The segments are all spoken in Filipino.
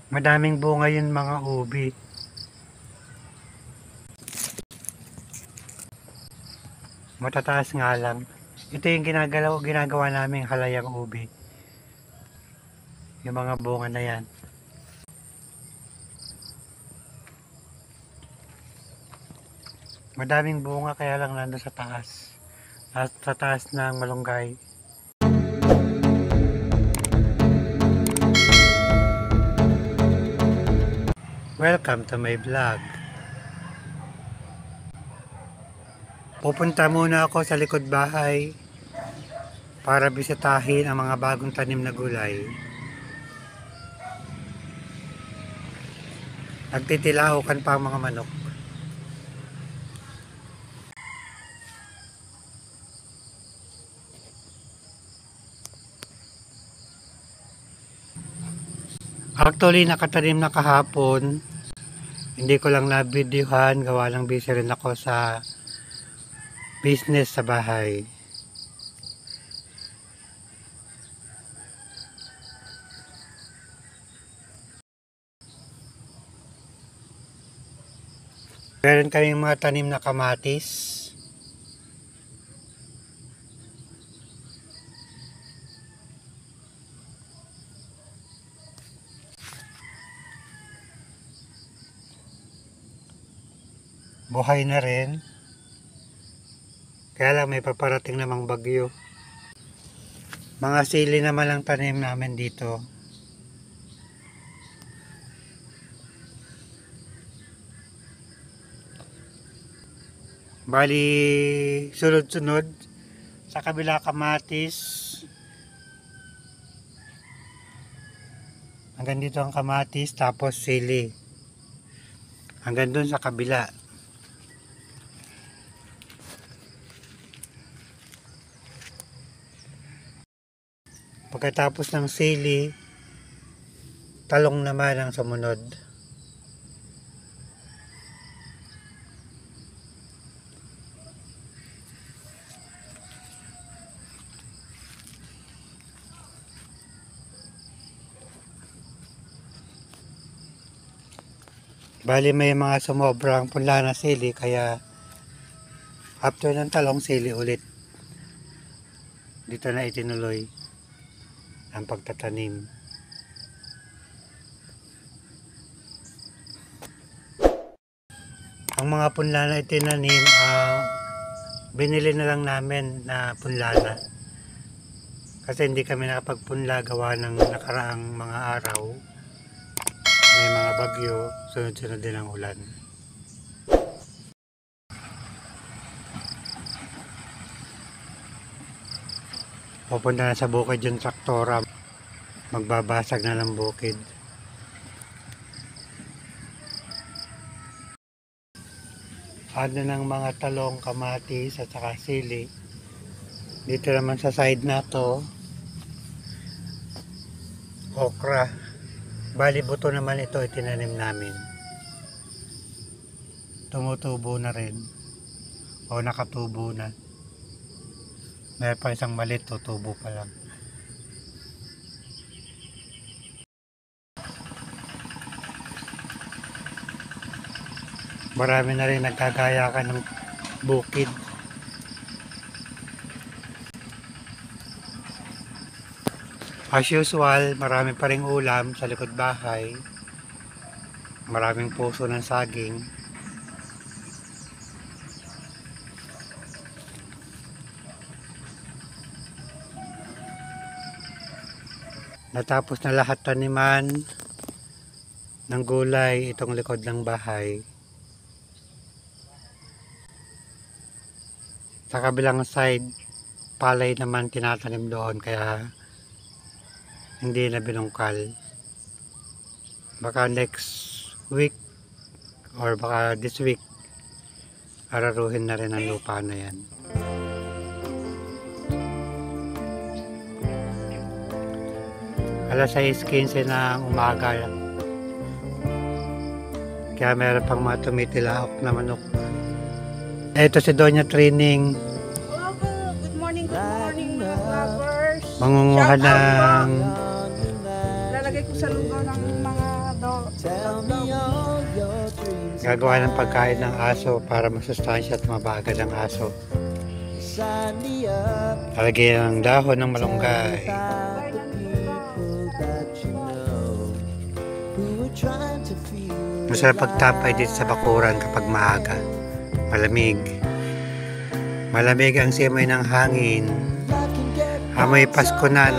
Madaming bunga yun mga ubi. Matataas nga lang. Ito yung ginagawa naming halayang ubi. Yung mga bunga na yan. Madaming bunga kaya lang nandun sa taas. Sa taas ng malunggay. Welcome to my vlog. Pupunta muna ako sa likod bahay para bisitahin ang mga bagong tanim na gulay. Nagtitilaokan pa ang mga manok. Actually, nakatanim na kahapon. Hindi ko lang na-videohan. Gawa lang busy rin ako sa business sa bahay. Meron kaming mga tanim na kamatis. Buhay na rin. Kaya lang may paparating namang bagyo. Mga sili naman lang tanim namin dito. Bali, sunod-sunod. Sa kabila kamatis. Hanggang dito ang kamatis, tapos sili. Hanggang dun sa kabila. Pagkatapos ng sili, talong naman ang sumunod. Bali may mga sumobrang punla na sili, kaya after ng talong, sili ulit. Dito na itinuloy ang pagtatanim. Ang mga punla na itinanim, binili na lang namin na punlana. Kasi hindi kami nakapagpunla gawa ng nakaraang mga araw. May mga bagyo, sunod-sunod din ang ulan. Pupunta na sa bukid yung traktora. Magbabasag na ng bukid. Ano ng mga talong, kamatis at saka sili. Dito naman sa side na to, okra. Bali buto naman ito, itinanim namin. Tumutubo na rin. O nakatubo na. Meron pa isang malit, tutubo pa lang. Marami na rin nagkagayakan ng bukid. As usual, marami pa ring ulam sa likod bahay. Maraming puso ng saging. Natapos na lahat taniman ng gulay itong likod ng bahay. Sa kabilang side, palay naman tinatanim doon, kaya hindi na binungkal. Baka next week or baka this week araruhin na rin ang lupa na yan. Alas 6:15 ng umaga, kaya meron pang mga tumitilaok na manok. Ito si Doña Training. Hello po. Good morning mga vloggers. Mangunguha ng Lalagay ilalagay ko sa lugaw ng mga dog. Gagawa ng pagkain ng aso para masustansya at mabagal ang aso. Lalagyan ng dahon ng malunggay. Masarap pagtapay dito sa bakuran kapag maaga. Malamig. Malamig ang simoy ng hangin. Amoy Pasko na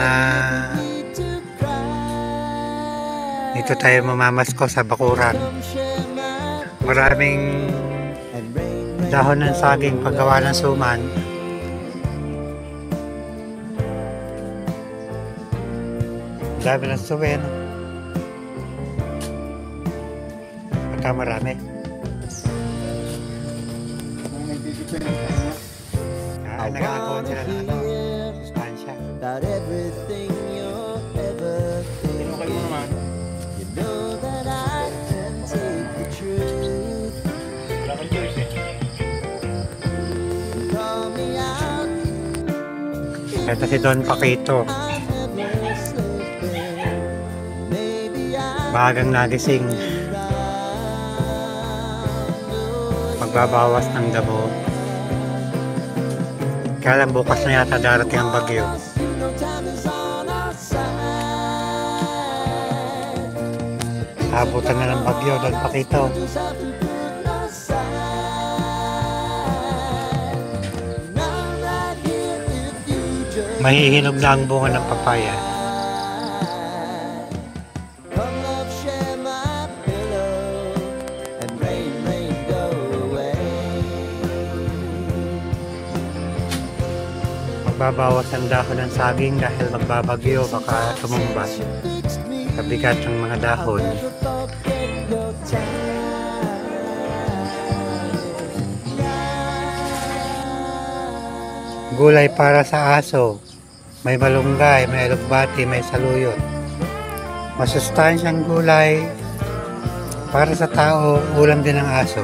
dito tayo mamamasko sa bakuran. Maraming dahon ng saging paggawa ng suman. Dami ng suwi, no? Pagka marami. Nagkakakuha sila ng sustansya. Tinukay mo naman. Wala kang choice eh. Ito si Don Paquito. Bagang nagising. Magbabawas ng damo. Kaya lang bukas na yata darating ang bagyo. Abutan na ng bagyo, Don Paquito. Mahihinog na ang bunga ng papaya. Magbabawas ang dahon ng saging dahil magbabagyo, baka tumumba sa bigat ng mga dahon. Gulay para sa aso. May malunggay, may alugbati, may saluyot. Masustansyang gulay para sa tao, ulam din ng aso.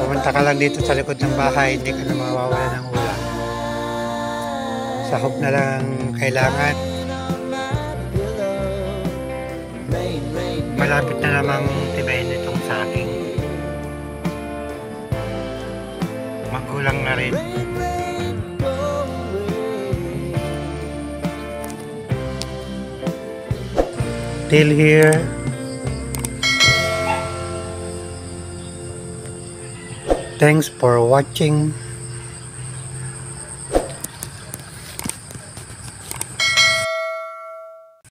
Pumunta ka lang dito sa likod ng bahay, hindi ka na mawawala ng ulam. Sahog na lang kailangan. Malapit na namang tibayin itong saging. Magulang na rin. Till here. Thanks for watching.